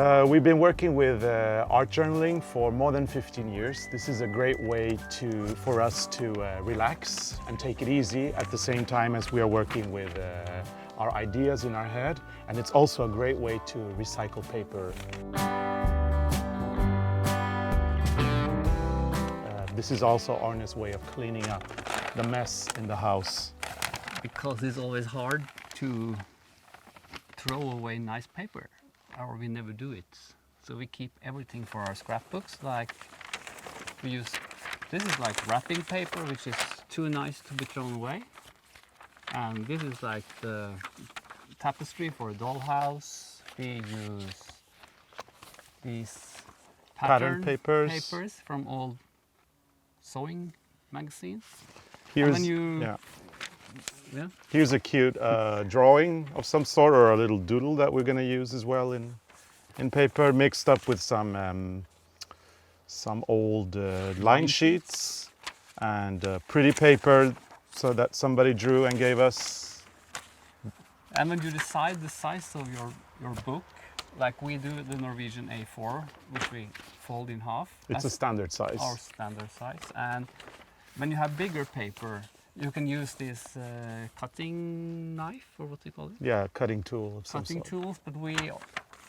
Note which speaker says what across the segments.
Speaker 1: We've been working with art journaling for more than 15 years. This is a great way for us to relax and take it easy at the same time as we are working with our ideas in our head. And it's also a great way to recycle paper. This is also Arne's way of cleaning up the mess in the house.
Speaker 2: Because it's always hard to throw away nice paper, or we never do it. So we keep everything for our scrapbooks. Like we use, this is like wrapping paper, which is too nice to be thrown away. And this is like the tapestry for a dollhouse. We use these pattern papers from old sewing magazines.
Speaker 1: Here's a cute drawing of some sort, or a little doodle that we're going to use as well in paper, mixed up with some old line sheets and pretty paper so that somebody drew and gave us.
Speaker 2: And when you decide the size of your book, like we do the Norwegian A4, which we fold in half.
Speaker 1: It's a standard size.
Speaker 2: Our standard size. And when you have bigger paper, you can use this cutting knife, or what do you call it?
Speaker 1: Yeah, cutting tool of some sort.
Speaker 2: Cutting tools, but we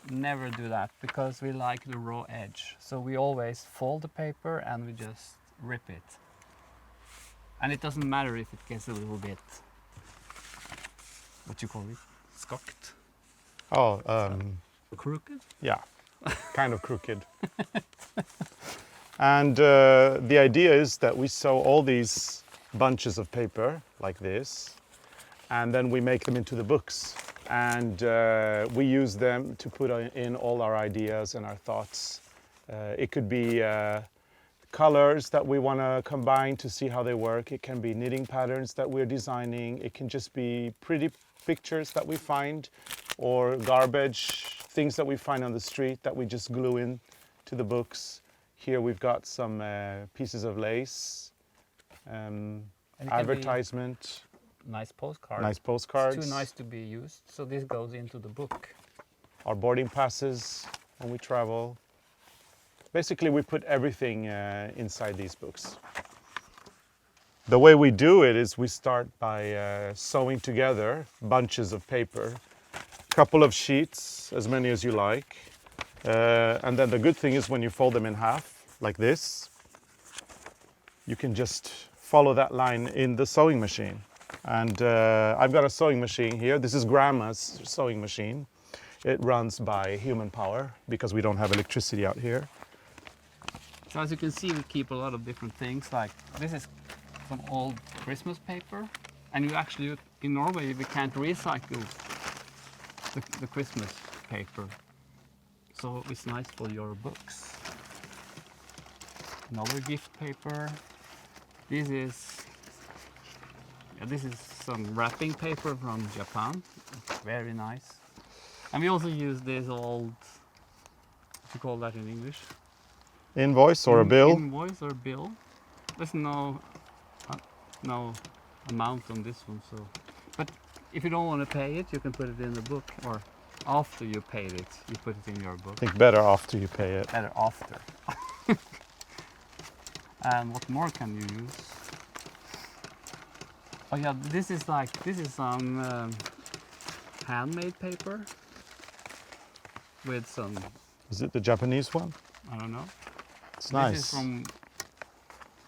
Speaker 2: never do that because we like the raw edge. So we always fold the paper and we just rip it. And it doesn't matter if it gets a little bit, what you call it, skokt?
Speaker 1: Oh,
Speaker 2: crooked?
Speaker 1: Yeah, kind of crooked. And the idea is that we sew all these bunches of paper like this, and then we make them into the books, and we use them to put in all our ideas and our thoughts. It could be colors that we want to combine to see how they work. It can be knitting patterns that we're designing. It can just be pretty pictures that we find, or garbage things that we find on the street that we just glue in to the books. Here we've got some pieces of lace. Advertisement.
Speaker 2: Nice postcard.
Speaker 1: Nice postcards.
Speaker 2: It's too nice to be used, so this goes into the book.
Speaker 1: Our boarding passes when we travel. Basically, we put everything inside these books. The way we do it is we start by sewing together bunches of paper, a couple of sheets, as many as you like. And then the good thing is when you fold them in half, like this, you can just follow that line in the sewing machine. And I've got a sewing machine here. This is Grandma's sewing machine. It runs by human power because we don't have electricity out here.
Speaker 2: So as you can see, we keep a lot of different things. Like this is some old Christmas paper. And you actually, in Norway, we can't recycle the Christmas paper. So it's nice for your books. Another gift paper. This is some wrapping paper from Japan. Very nice. And we also use this old, what do you call that in English?
Speaker 1: Invoice or a bill?
Speaker 2: Invoice or bill. There's no amount on this one, so. But if you don't want to pay it, you can put it in the book, or after you paid it, you put it in your book.
Speaker 1: I think better after you pay it.
Speaker 2: Better after. And what more can you use? Oh yeah, this is some handmade paper with some.
Speaker 1: Is it the Japanese one?
Speaker 2: I don't know.
Speaker 1: It's nice.
Speaker 2: This is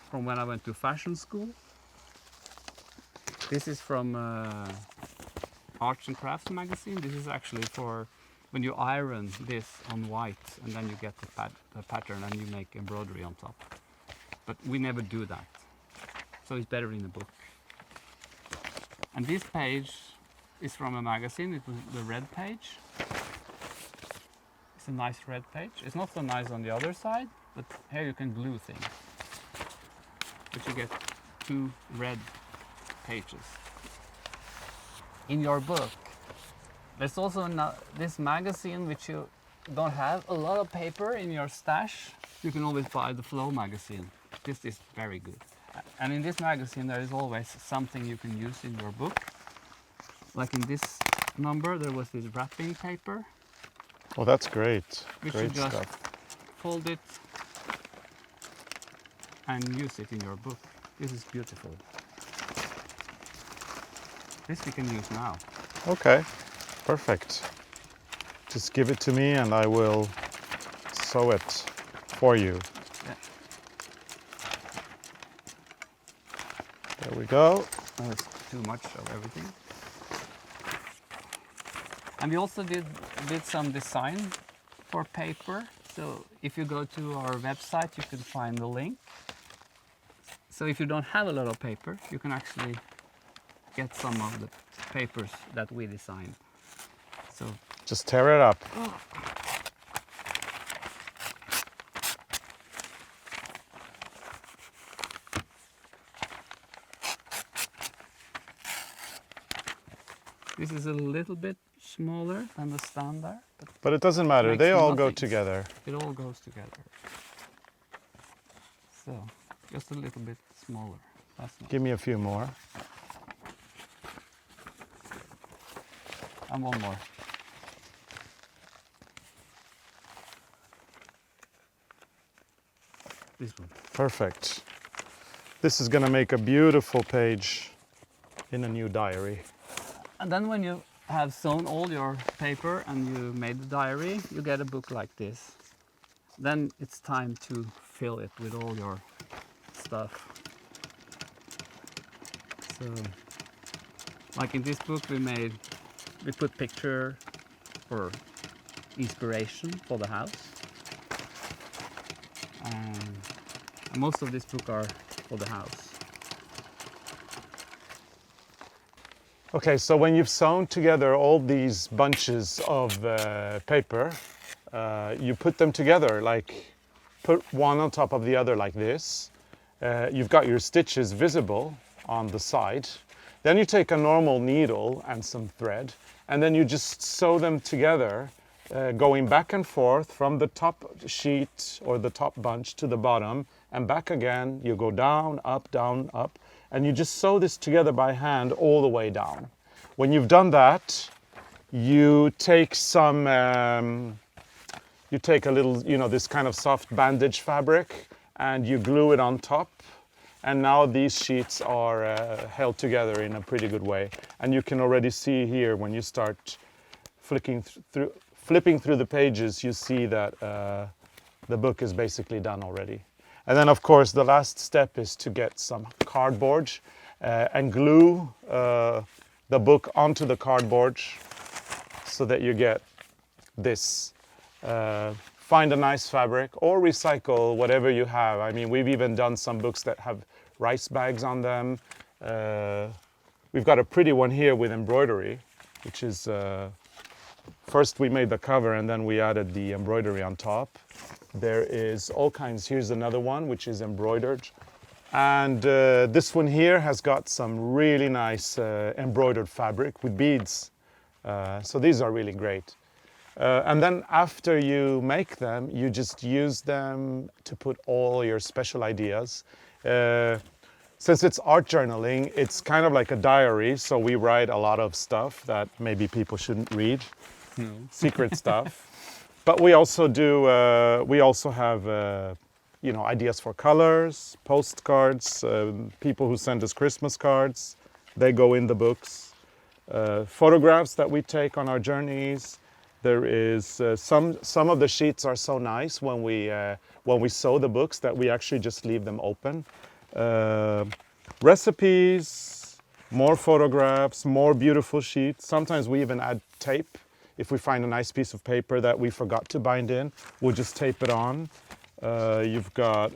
Speaker 2: from when I went to fashion school. This is from Arts and Crafts magazine. This is actually for when you iron this on white, and then you get the pattern and you make embroidery on top. But we never do that, so it's better in the book. And this page is from a magazine. It was the red page. It's a nice red page. It's not so nice on the other side, but here you can glue things. But you get 2 red pages. In your book, there's also this magazine which you don't have a lot of paper in your stash. You can always buy the Flow magazine. This is very good. And in this magazine there is always something you can use in your book. Like in this number there was this wrapping paper.
Speaker 1: Oh, that's great.
Speaker 2: We
Speaker 1: Great
Speaker 2: should just
Speaker 1: stuff.
Speaker 2: fold it and use it in your book. This is beautiful. This we can use now.
Speaker 1: Okay, perfect. Just give it to me and I will sew it for you.
Speaker 2: Yeah.
Speaker 1: There we go.
Speaker 2: That's too much of everything. And we also did some design for paper. So if you go to our website, you can find the link. So if you don't have a lot of paper, you can actually get some of the papers that we designed. So
Speaker 1: Just tear it up.
Speaker 2: this is a little bit smaller than the standard,
Speaker 1: But it doesn't matter.
Speaker 2: makes
Speaker 1: They all go
Speaker 2: nothing.
Speaker 1: together.
Speaker 2: It all goes together. So just a little bit smaller. That's not.
Speaker 1: Give me a few more.
Speaker 2: And one more. This one.
Speaker 1: Perfect. This is going to make a beautiful page in a new diary.
Speaker 2: And then when you have sewn all your paper and you made the diary, you get a book like this. Then it's time to fill it with all your stuff. So, like in this book we put picture for inspiration for the house. And most of this book are for the house.
Speaker 1: Okay, so when you've sewn together all these bunches of paper, you put them together, like put one on top of the other like this. You've got your stitches visible on the side. Then you take a normal needle and some thread, and then you just sew them together, going back and forth from the top sheet or the top bunch to the bottom, and back again. You go down, up, and you just sew this together by hand all the way down. When you've done that, you take you take a little, this kind of soft bandage fabric, and you glue it on top. And now these sheets are held together in a pretty good way. And you can already see here when you start flipping through the pages, you see that the book is basically done already. And then of course the last step is to get some cardboard and glue the book onto the cardboard so that you get this. Find a nice fabric or recycle whatever you have. I mean, we've even done some books that have rice bags on them. We've got a pretty one here with embroidery, which is, first we made the cover and then we added the embroidery on top. There is all kinds. Here's another one, which is embroidered. And this one here has got some really nice embroidered fabric with beads. So these are really great. And then after you make them, you just use them to put all your special ideas. Since it's art journaling, it's kind of like a diary, so we write a lot of stuff that maybe people shouldn't read, secret stuff. But we also have ideas for colors, postcards, people who send us Christmas cards, they go in the books. Photographs that we take on our journeys. There is some of the sheets are so nice when we sew the books that we actually just leave them open. Recipes, more photographs, more beautiful sheets. Sometimes we even add tape. If we find a nice piece of paper that we forgot to bind in, we'll just tape it on. You've got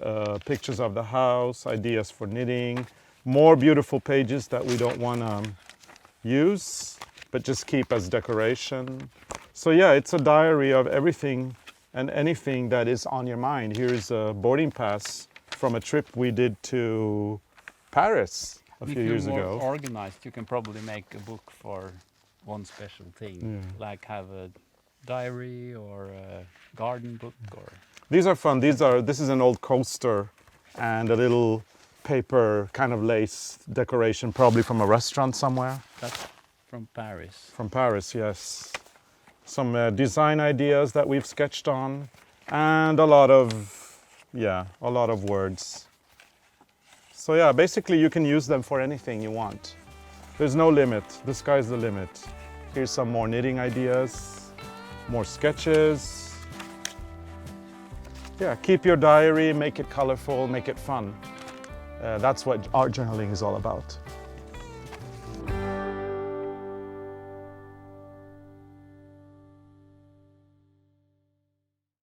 Speaker 1: pictures of the house, ideas for knitting, more beautiful pages that we don't want to use, but just keep as decoration. So yeah, it's a diary of everything and anything that is on your mind. Here's a boarding pass from a trip we did to Paris a few years ago.
Speaker 2: If you're more organized, you can probably make a book for one special thing, like have a diary or a garden book. Or
Speaker 1: these are fun. This is an old coaster and a little paper kind of lace decoration, probably from a restaurant somewhere.
Speaker 2: that's from Paris.
Speaker 1: From Paris, yes. some design ideas that we've sketched on, and a lot of words. So yeah, basically you can use them for anything you want. There's no limit. The sky's the limit. Here's some more knitting ideas, more sketches. Yeah, keep your diary, make it colorful, make it fun. That's what art journaling is all about.